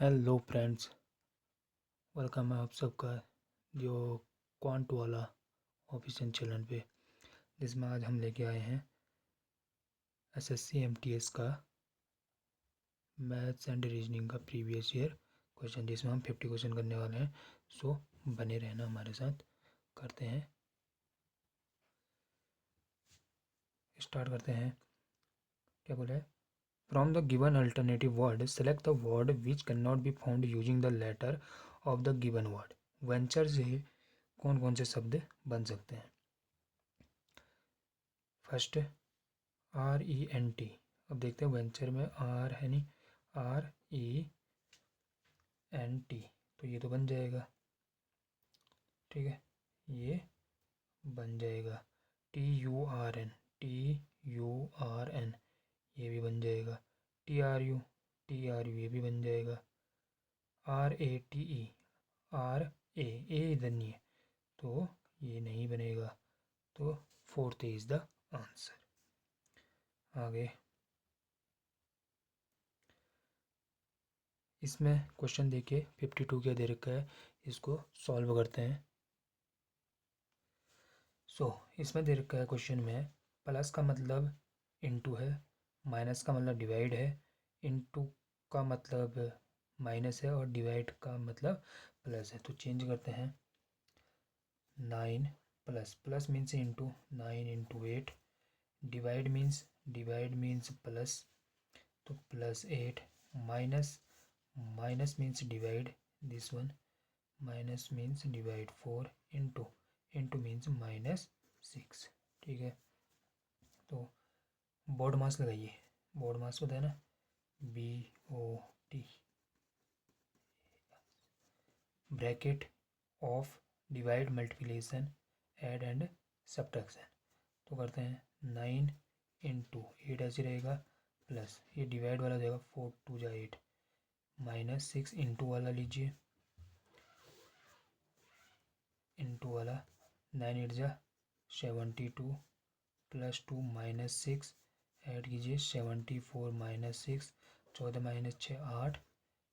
Hello friends, welcome है आप सबका जो क्वांट वाला ऑफिशियल चैनल पे, जिसमें आज हम लेके आए हैं एसएससी एमटीएस का मैथ्स एंड रीजनिंग का प्रीवियस ईयर क्वेश्चन, जिसमें हम 50 क्वेश्चन करने वाले हैं। सो बने रहना हमारे साथ। करते हैं, स्टार्ट करते हैं। क्या बोला है? From the given alternative word select the word which can not be found using the letter of the given word. Venture से कौन कौन से शब्द बन सकते हैं? First RENT। अब देखते हैं वेंचर में आर है नहीं, RENT, तो ये तो बन जाएगा। ठीक है, ये बन जाएगा। TURN ये भी बन जाएगा। TRU ये भी बन जाएगा। RATE इधर नहीं है तो ये नहीं बनेगा, तो फोर्थ इज द आंसर। आगे इसमें क्वेश्चन देखिए, 52 क्या दे रखा है, इसको सॉल्व करते हैं। इसमें दे रखा है क्वेश्चन में, प्लस का मतलब इनटू है, माइनस का मतलब डिवाइड है, इनटू का मतलब माइनस है और डिवाइड का मतलब प्लस है। तो चेंज करते हैं। 9 plus means into, 9 into 8। Divide means plus, तो +8। Minus means divide, this one minus means divide 4 into means -6। ठीक है, तो बोर्ड मास लगाइए। बोर्ड मास होता है ना, BOT, bracket of divide multiplication add and subtraction. तो करते हैं 9 इंटू 8 ऐसे रहेगा, प्लस ये डिवाइड वाला जाएगा 4 2 जा 8, -6 इंटू वाला लीजिए, इंटू वाला 9 8 जा 72 +2 -6 ऐड कीजिए 74 -6, 14 -6 8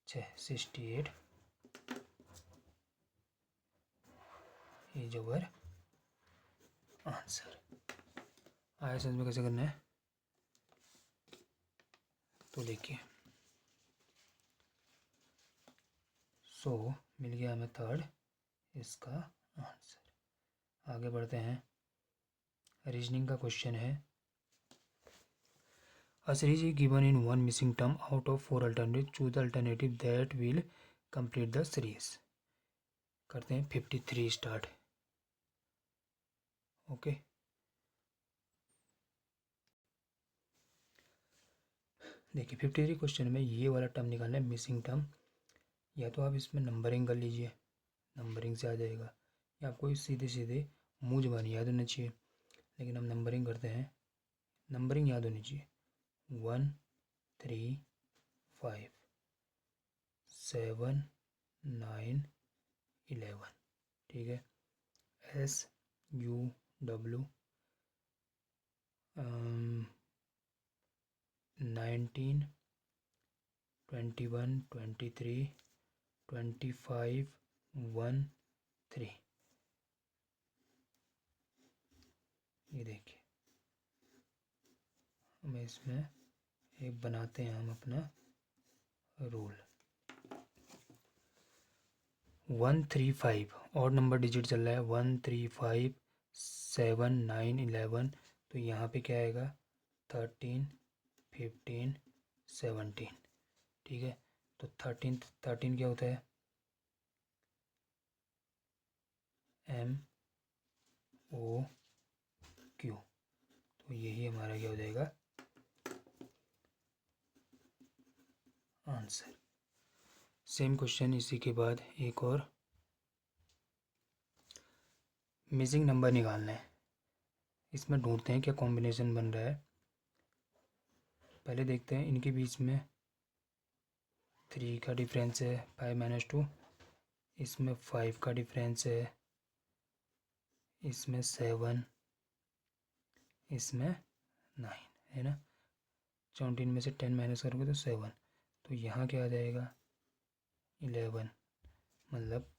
6 68। ये जो है आंसर। आया समझ में कैसे करना है? तो देखिए, मिल गया हमें थर्ड इसका आंसर। आगे बढ़ते हैं। रीजनिंग का क्वेश्चन है, A series is given in one missing term out of 4 alternatives. Choose the alternative that will complete the series. करते हैं 53 स्टार्ट। ओके, देखिए 53 क्वेश्चन में ये वाला टर्म निकालना है, मिसिंग टर्म। या तो आप इसमें नंबरिंग कर लीजिए, नंबरिंग से आ जाएगा, या आपको सीधे सीधे मुँह जबानी याद होना चाहिए, लेकिन हम नंबरिंग करते हैं। नंबरिंग याद होनी चाहिए, 1 3 5 7 9 11। ठीक है, SUW 19 21 23 25 1 3। ये देखिए, हमें इसमें एक बनाते हैं हम अपना रूल। 135 और नंबर डिजिट चल रहा है, 1 3 5 7 9 11। तो यहाँ पे क्या आएगा? 13 15 17। ठीक है, तो 13 क्या होता है? MOQ। तो यही हमारा क्या हो जाएगा? आंसर। सेम क्वेश्चन इसी के बाद एक और, मिसिंग नंबर निकालना है। इसमें ढूंढते हैं क्या कॉम्बिनेशन बन रहा है। पहले देखते हैं इनके बीच में 3 का डिफरेंस है, 5 - 2। इसमें 5 का डिफरेंस है, इसमें 7, इसमें 9 है ना। 17 में से 10 माइनस करोगे तो 7। तो यहाँ क्या आ जाएगा? 11, मतलब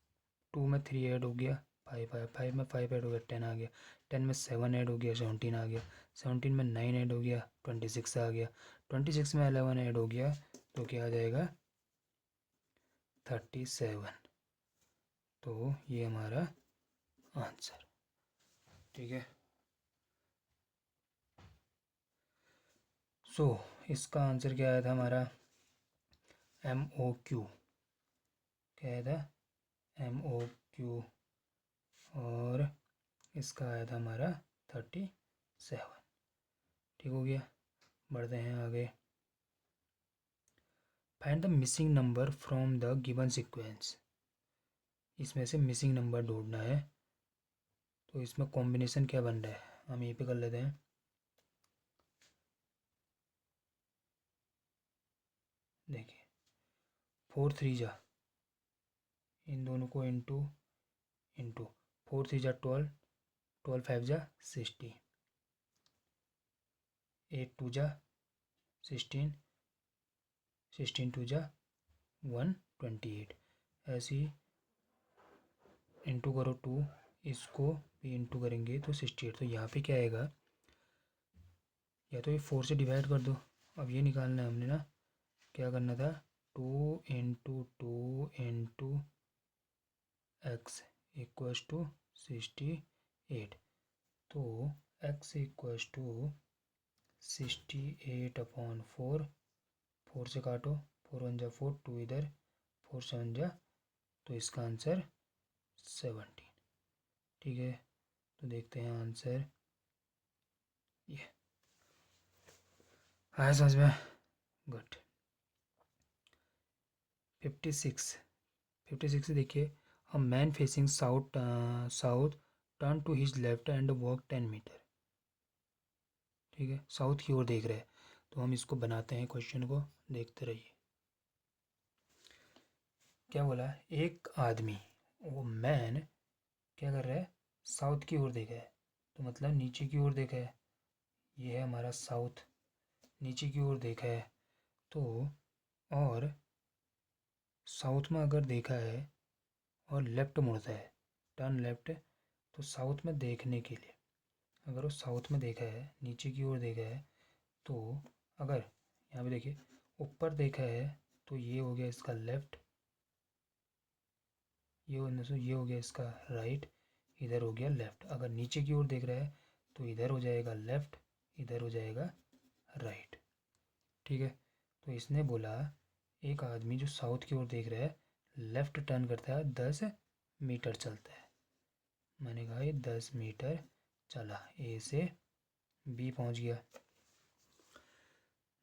2 में 3 ऐड हो गया 5 आया, 5 में 5 ऐड हो गया 10 आ गया, 10 में 7 ऐड हो गया 17 आ गया, 17 में 9 ऐड हो गया 26 आ गया, 26 में 11 ऐड हो गया तो क्या आ जाएगा 37। तो ये हमारा आंसर, ठीक है। सो इसका आंसर क्या आया था हमारा MOQ, क्या आया था MOQ, और इसका आया था हमारा 37। ठीक हो गया, बढ़ते हैं आगे। Find the missing number from the given sequence, इसमें से मिसिंग नंबर ढूंढना है। तो इसमें कॉम्बिनेशन क्या बन रहा है हम यहीं पे कर लेते हैं। देखिए 4 3 जा, इन दोनों को इंटू इंटू 4 3 जा 12, 12 5 जा 60, 8 2 जा 16, 16 2 जा 128, ऐसे ही इंटू करो 2, इसको भी इंटू करेंगे तो 68। तो यहाँ पे क्या आएगा, या तो ये 4 से डिवाइड कर दो। अब ये निकालना है हमने ना, क्या करना था 2 into 2 into x equals two 68। तो x इक्वस टू 68/4, 4 से काटो, 4 1 जा 4, 2 इधर, 4 7 जा, तो इसका आंसर 17। ठीक है, तो देखते हैं आंसर, ये आया समझ में, गुड। 56 से देखिए, a man facing south turn to his left and walk 10 metre. ठीक है, साउथ की ओर देख रहे हैं, तो हम इसको बनाते हैं, क्वेश्चन को देखते रहिए। क्या बोला, एक आदमी, वो मैन क्या कर रहा है, साउथ की ओर देखा है, तो मतलब नीचे की ओर देखा है, ये है हमारा साउथ, नीचे की ओर देखा है। तो और साउथ में अगर देखा है और लेफ़्ट मुड़ता है, टर्न लेफ़्ट, तो साउथ में देखने के लिए, अगर वो साउथ में देखा है, नीचे की ओर देखा है, तो अगर यहाँ पे देखिए ऊपर देखा है तो ये हो गया इसका लेफ़्ट, ये हो गया इसका राइट, इधर हो गया लेफ़्ट। अगर नीचे की ओर देख रहा है तो इधर हो जाएगा लेफ़्ट, इधर हो जाएगा राइट। ठीक है, तो इसने बोला एक आदमी जो साउथ की ओर देख रहा है, लेफ़्ट टर्न करता है, 10 मीटर चलता है। मैंने कहा ये 10 मीटर चला, ए से बी पहुंच गया।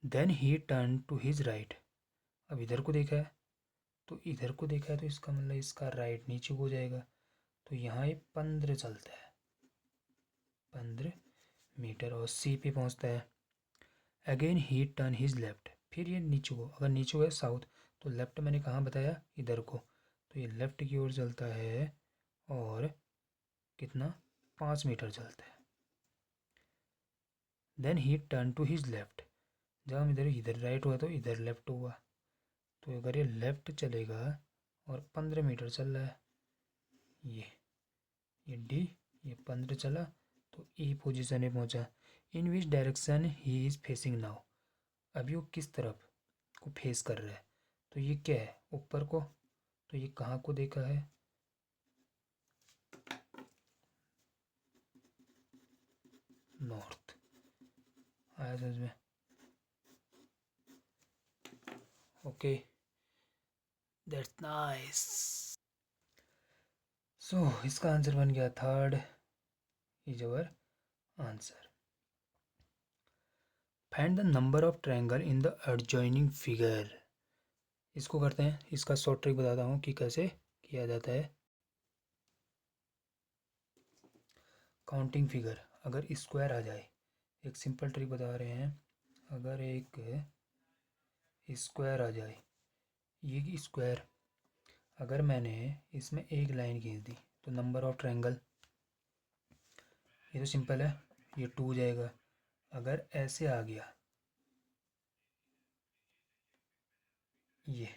Then he turn to his right, अब इधर को देखा है, तो इधर को देखा है तो इसका मतलब इसका राइट नीचे को हो जाएगा। तो यहाँ ये 15 चलता है, 15 मीटर, और सी पे पहुँचता है। अगेन ही टर्न हिज लेफ्ट, फिर ये नीचे को, अगर नीचे को है साउथ, तो लेफ्ट मैंने कहाँ बताया, इधर को, तो ये लेफ्ट की ओर चलता है और कितना 5 मीटर चलता है। Then he turn to his left, जब हम इधर इधर राइट हुआ तो इधर लेफ्ट हुआ, तो अगर ये लेफ्ट चलेगा और 15 मीटर चल रहा है, ये डी, ये 15 चला, तो ई पोजीशन में पहुंचा। In which direction he is facing now, अभी वो किस तरफ को फेस कर रहा है, तो ये क्या है ऊपर को, तो ये कहाँ को देखा है, नॉर्थ। आया समझ में, ओके, दैट्स नाइस। सो इसका आंसर बन गया third is our answer. Find the number of triangle in the adjoining figure, इसको करते हैं, इसका शॉर्ट ट्रिक बताता हूँ कि कैसे किया जाता है। काउंटिंग फिगर, अगर स्क्वायर आ जाए, एक सिंपल ट्रिक बता रहे हैं, अगर एक स्क्वायर आ जाए, ये स्क्वायर अगर मैंने इसमें एक लाइन खींच दी, तो नंबर ऑफ ट्रायंगल, ये तो सिंपल है, ये 2 हो जाएगा। अगर ऐसे आ गया ये,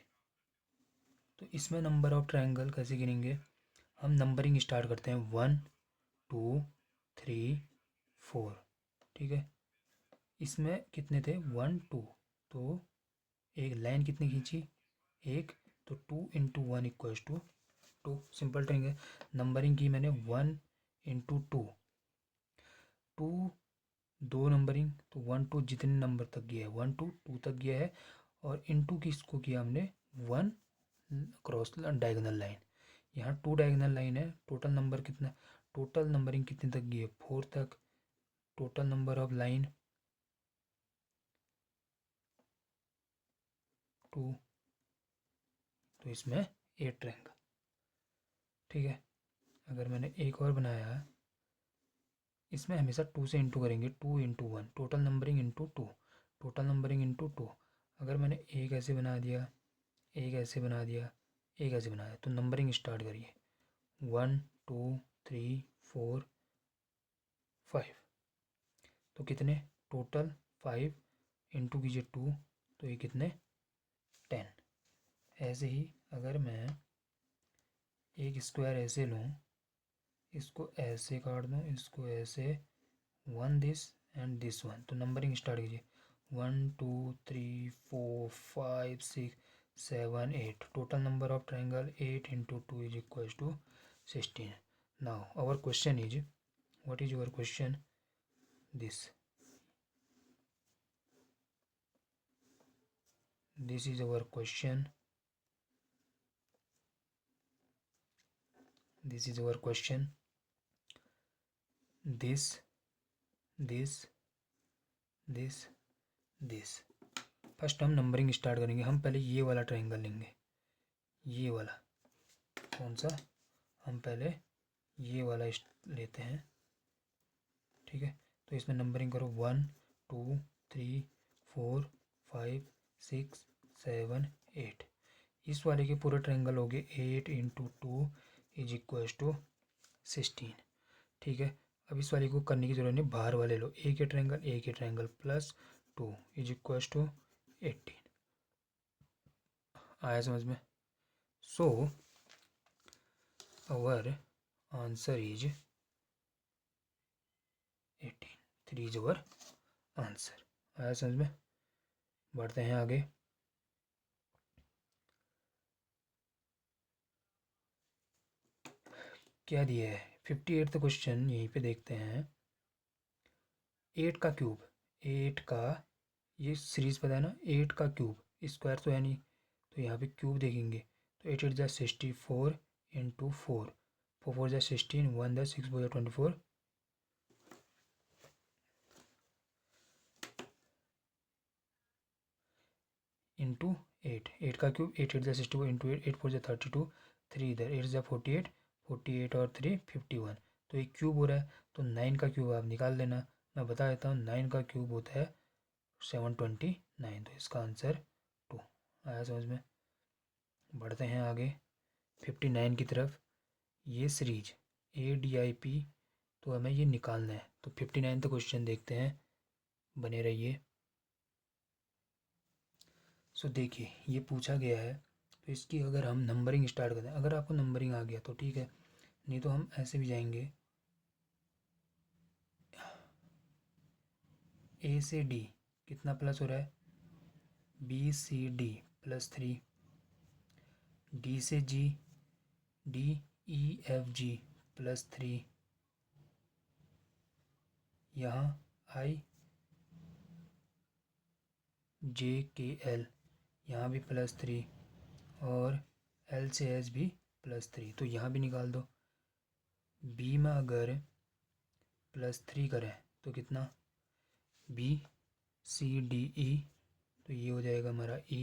तो इसमें नंबर ऑफ ट्रायंगल कैसे गिनेंगे, हम नंबरिंग स्टार्ट करते हैं 1 2 3 4, ठीक है। इसमें कितने थे 1 2, तो एक लाइन कितनी खींची, एक, तो 2 इंटू 1 इक्वल्स टू 2, सिंपल ट्रिंग है। नंबरिंग की मैंने 1 इंटू 2, 2 दो नंबरिंग, तो 1 2 जितने नंबर तक गया है 1 2 2 तक गया है, और इंटू किसको किया हमने 1 क्रॉस डायगोनल लाइन, यहाँ 2 डायगोनल लाइन है। टोटल नंबर कितना, टोटल नंबरिंग कितने तक गई है 4 तक, टोटल नंबर ऑफ लाइन 2, तो इसमें 8 रैंक, ठीक है। अगर मैंने एक और बनाया, इसमें हमेशा 2 से इंटू करेंगे, 2 into 1, total numbering into 2, total numbering into 2। अगर मैंने एक ऐसे बना दिया, एक ऐसे बना दिया, एक ऐसे बनाया, तो नंबरिंग स्टार्ट करिए 1 2 3 4 5, तो कितने टोटल 5 इंटू कीजिए 2, तो ये कितने 10। ऐसे ही अगर मैं एक स्क्वायर ऐसे लूँ, इसको ऐसे काट दूँ, इसको ऐसे, 1 दिस एंड दिस 1, तो नंबरिंग स्टार्ट कीजिए 1 2 3 4 5 6 7 8, total number of triangle 8 into 2 is equals to 16। Now our question is, what is your question, this is our question, this is our question, this this this। First हम numbering start करेंगे, हम पहले ये वाला triangle लेंगे, ये वाला कौन सा, हम पहले ये वाला लेते हैं, ठीक है। तो इसमें नंबरिंग करो 1 2 3 4 5 6 7 8, इस वाले के पूरे ट्रायंगल हो गए 8 इंटू 2 इज इक्वल्स टू 16, ठीक है। अब इस वाले को करने की जरूरत नहीं, बाहर वाले लो, एक ही triangle plus 2 is equals to 18, आया समझ में। So our answer is 18, 3 is our answer, आया समझ में। बढ़ते हैं आगे, क्या दिया है 58th क्वेश्चन, यहीं पे देखते हैं। 8 का क्यूब, 8 का, ये सीरीज पता है ना, 8 का क्यूब, स्क्वायर तो है नहीं, तो यहाँ पे क्यूब देखेंगे, तो 8 8 जा 64 इंटू 4, 4 4 जा 16, 1 जा 6 4 जा 24, इंटू 8, 8 का क्यूब 8 8 जा 64 इंटू 8, 8 4 जा 32, 3 इधर 8 जा 48, 48 और 3 51, तो एक क्यूब हो रहा है, तो 9 का क्यूब आप निकाल लेना। मैं बता देता हूँ 9 का क्यूब होता है 729, तो इसका आंसर 2, आया समझ में। बढ़ते हैं आगे 59 की तरफ, ये सीरीज ADIP, तो हमें ये निकालना है, तो 59 क्वेश्चन देखते हैं, बने रहिए। सो देखिए ये पूछा गया है, तो इसकी अगर हम नंबरिंग स्टार्ट करते हैं, अगर आपको नंबरिंग आ गया तो ठीक है, नहीं तो हम ऐसे भी जाएंगे, A से D कितना प्लस हो रहा है, B C D +3, D से G D E F G +3, यहाँ I J K L, यहाँ भी +3, और L से S भी +3, तो यहाँ भी निकाल दो। B में अगर +3 करें तो कितना, B C D E, तो ये हो जाएगा हमारा E।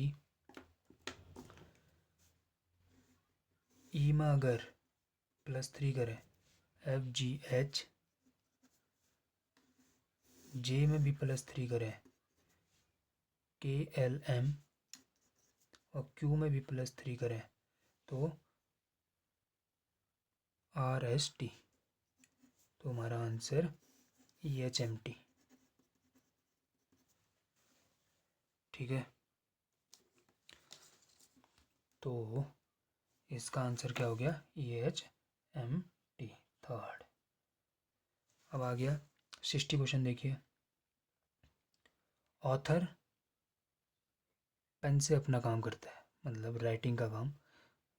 E में अगर +3 करें F G H, J में भी +3 करें K L M, और Q में भी +3 करें तो R S T, तो हमारा आंसर EHMT, ठीक है। तो इसका आंसर क्या हो गया, EHMT, थर्ड। अब आ गया 60 क्वेश्चन, देखिए। ऑथर पेन से अपना काम करता है, मतलब राइटिंग का काम।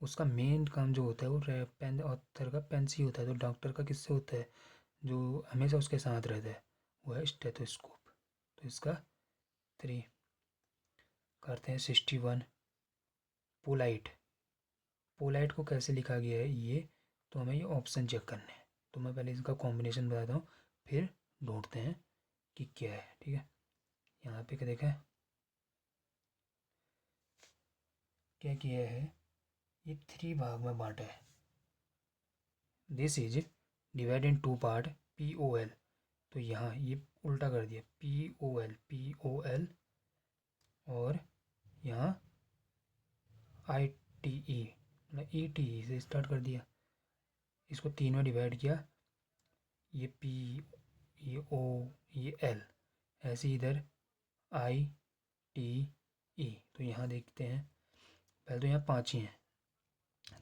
उसका मेन काम जो होता है वो पेन, ऑथर का पेन से ही होता है। तो डॉक्टर का किससे होता है, जो हमेशा उसके साथ रहता है, वो है स्टेथोस्कोप। तो इसका 3। करते हैं 61, पोलाइट। पोलाइट को कैसे लिखा गया है ये, तो हमें ये ऑप्शन चेक करने हैं। तो मैं पहले इसका कॉम्बिनेशन बताता हूँ, फिर ढूंढते हैं कि क्या है, ठीक है। यहाँ पे क्या देखा है, क्या किया है, ये 3 भाग में बांटा है। This is divide in 2 part, POL। तो यहाँ ये उल्टा कर दिया, POL, और यहाँ ITE, मतलब ETE से स्टार्ट कर दिया। इसको 3 में डिवाइड किया, ये P, ये O, ये L, ऐसे इधर ITE। तो यहाँ देखते हैं, पहले तो यहाँ 5 ही हैं,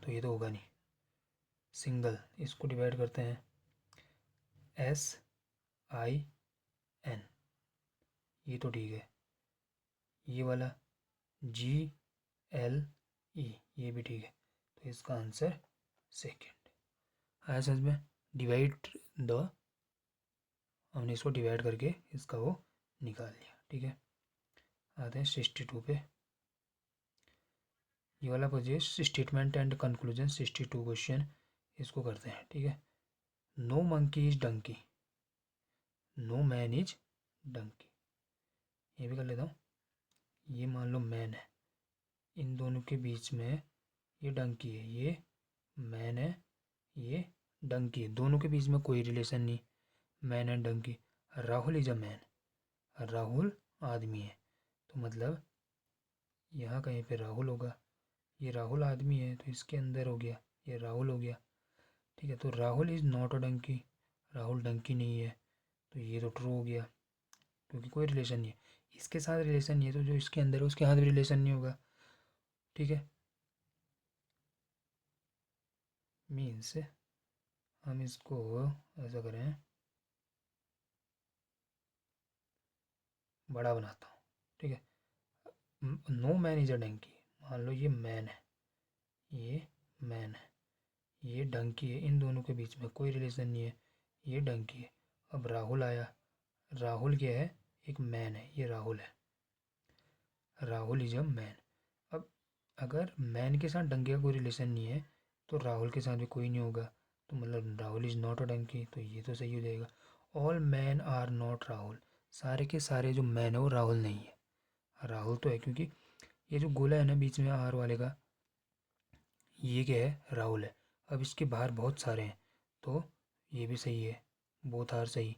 तो ये तो होगा नहीं। सिंगल, इसको डिवाइड करते हैं, SIN, ये तो ठीक है। ये वाला GLE, ये भी ठीक है। तो इसका आंसर सेकेंड आया समझ में। डिवाइड द, हमने इसको डिवाइड करके इसका वो निकाल लिया, ठीक है। आते हैं 62 पे। ये वाला पूछिए स्टेटमेंट एंड कंक्लूजन, 62 क्वेश्चन। इसको करते हैं, ठीक है। No monkey is donkey, no man is donkey, ये भी कर लेता हूँ। ये मान लो मैन है, इन दोनों के बीच में ये डंकी है, ये मैन है, ये डंकी है, दोनों के बीच में कोई रिलेशन नहीं, man and donkey. Rahul is a man, Rahul आदमी है, तो मतलब यहाँ कहीं पे राहुल होगा। ये राहुल आदमी है तो इसके अंदर हो गया, ये राहुल हो गया, ठीक है। तो Rahul is not a donkey, Rahul donkey नहीं है, तो ये तो ट्रू हो गया, क्योंकि कोई रिलेशन नहीं है इसके साथ, रिलेशन नहीं है, तो जो इसके अंदर है उसके साथ भी रिलेशन नहीं होगा, ठीक है। मीन्स हम इसको ऐसा करें, बड़ा बनाता हूँ, ठीक है। No man is a donkey, मान लो ये मैन है, ये मैन है, ये डंकी है, इन दोनों के बीच में कोई रिलेशन नहीं है, ये डंकी है। अब राहुल आया, राहुल क्या है, एक मैन है, ये राहुल है, राहुल इज अ मैन। अब अगर मैन के साथ डंकी का कोई रिलेशन नहीं है तो राहुल के साथ भी कोई नहीं होगा, तो मतलब Rahul is not a donkey, तो ये तो सही हो जाएगा। All man are not Rahul, सारे के सारे जो मैन है वो राहुल नहीं है, राहुल तो है, क्योंकि ये जो गोला है ना बीच में आर वाले का, ये क्या है, राहुल है। अब इसके बाहर बहुत सारे हैं, तो ये भी सही है, बोथ आर सही।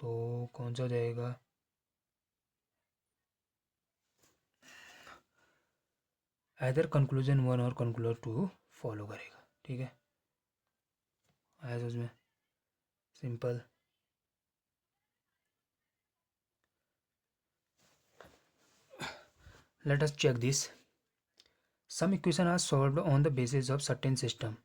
तो कौन सा हो जाएगा, आइदर कंक्लूजन 1 और कंक्लूजन 2 फॉलो करेगा, ठीक है। आया समझ में, simple. Let us check this, some equation are solved on the basis of certain system.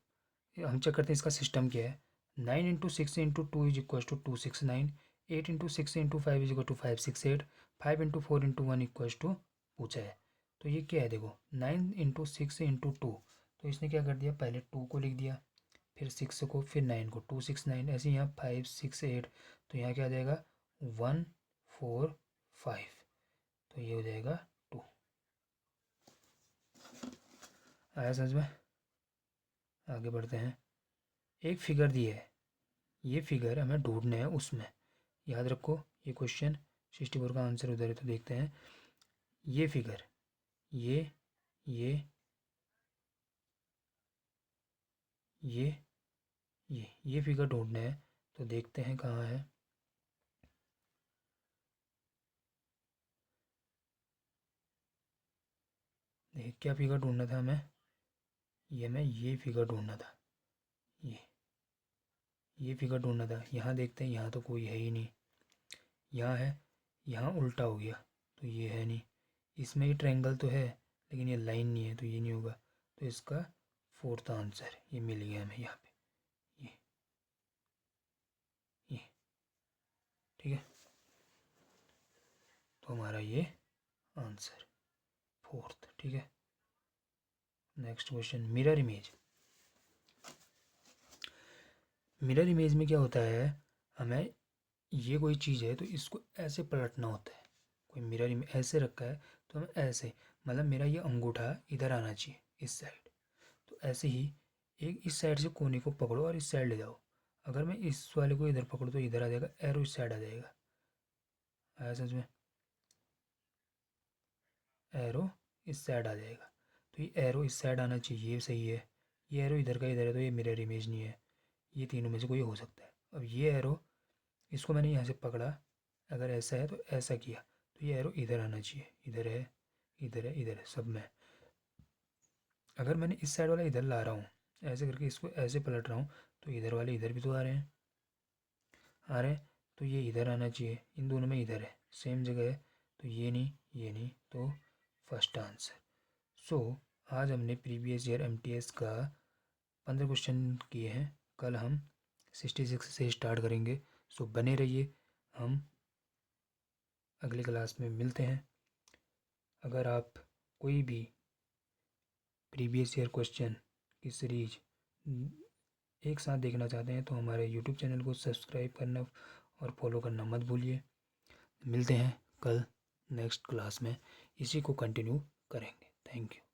हम चेक करते हैं इसका सिस्टम क्या है। 9 × 6 × 2 = 269, 8 × 6 × 5 = 568, 5 × 4 × 1 पूछा है। तो ये क्या है, देखो 9 × 6 × 2, तो इसने क्या कर दिया, पहले 2 को लिख दिया, फिर 6 को, फिर 9 को, 269, ऐसे यहाँ 568, तो यहाँ क्या आ जाएगा 145, तो ये हो जाएगा 2। आया समझ में, आगे बढ़ते हैं। एक फिगर दी है, ये फिगर हमें ढूंढने हैं, उसमें याद रखो ये क्वेश्चन 64 का आंसर उधर है, तो देखते हैं। ये फिगर, ये ये ये ये फिगर ढूंढने हैं, तो देखते हैं कहाँ है। देख, क्या फिगर ढूंढना था हमें, ये फिगर ढूंढना था, ये फिगर ढूंढना था। यहाँ देखते हैं, यहाँ तो कोई है ही नहीं, यहाँ है, यहाँ उल्टा हो गया, तो ये है नहीं। इसमें ये ट्रायंगल तो है, लेकिन ये लाइन नहीं है, तो ये नहीं होगा। तो इसका फोर्थ आंसर ये मिल गया हमें यहाँ पे, ये ठीक है। तो हमारा ये आंसर फोर्थ, ठीक है। Next question, mirror image. Mirror image में क्या होता है, हमें ये कोई चीज़ है तो इसको ऐसे पलटना होता है। कोई मिरर इमेज ऐसे रखा है तो हमें ऐसे, मतलब मेरा ये अंगूठा इधर आना चाहिए इस साइड, तो ऐसे ही एक इस साइड से कोने को पकड़ो और इस साइड ले जाओ। अगर मैं इस वाले को इधर पकड़ूँ तो इधर आ जाएगा, एरो इस साइड आ जाएगा। आया समझ में, एरो इस साइड आ जाएगा। तो ये एरो इस साइड आना चाहिए, ये सही है। ये एरो इधर का इधर है तो ये मिरर इमेज नहीं है। ये तीनों में से कोई हो सकता है। अब ये एरो, इसको मैंने यहाँ से पकड़ा, अगर ऐसा है तो ऐसा किया तो ये एरो इधर आना चाहिए, इधर है, इधर है, इधर है, सब में। अगर मैंने इस साइड वाला इधर ला रहा हूँ, ऐसे करके इसको ऐसे पलट रहा हूँ, तो इधर वाले इधर भी तो आ रहे हैं, तो ये इधर आना चाहिए। इन दोनों में इधर है, सेम जगह है, तो ये नहीं, ये नहीं, तो फर्स्ट आंसर। सो आज हमने प्रीवियस ईयर एमटीएस का 15 क्वेश्चन किए हैं। कल हम 66 से स्टार्ट करेंगे। सो बने रहिए, हम अगली क्लास में मिलते हैं। अगर आप कोई भी प्रीवियस ईयर क्वेश्चन की सीरीज एक साथ देखना चाहते हैं तो हमारे यूट्यूब चैनल को सब्सक्राइब करना और फॉलो करना मत भूलिए। मिलते हैं कल नेक्स्ट क्लास में, इसी को कंटिन्यू करेंगे। Thank you.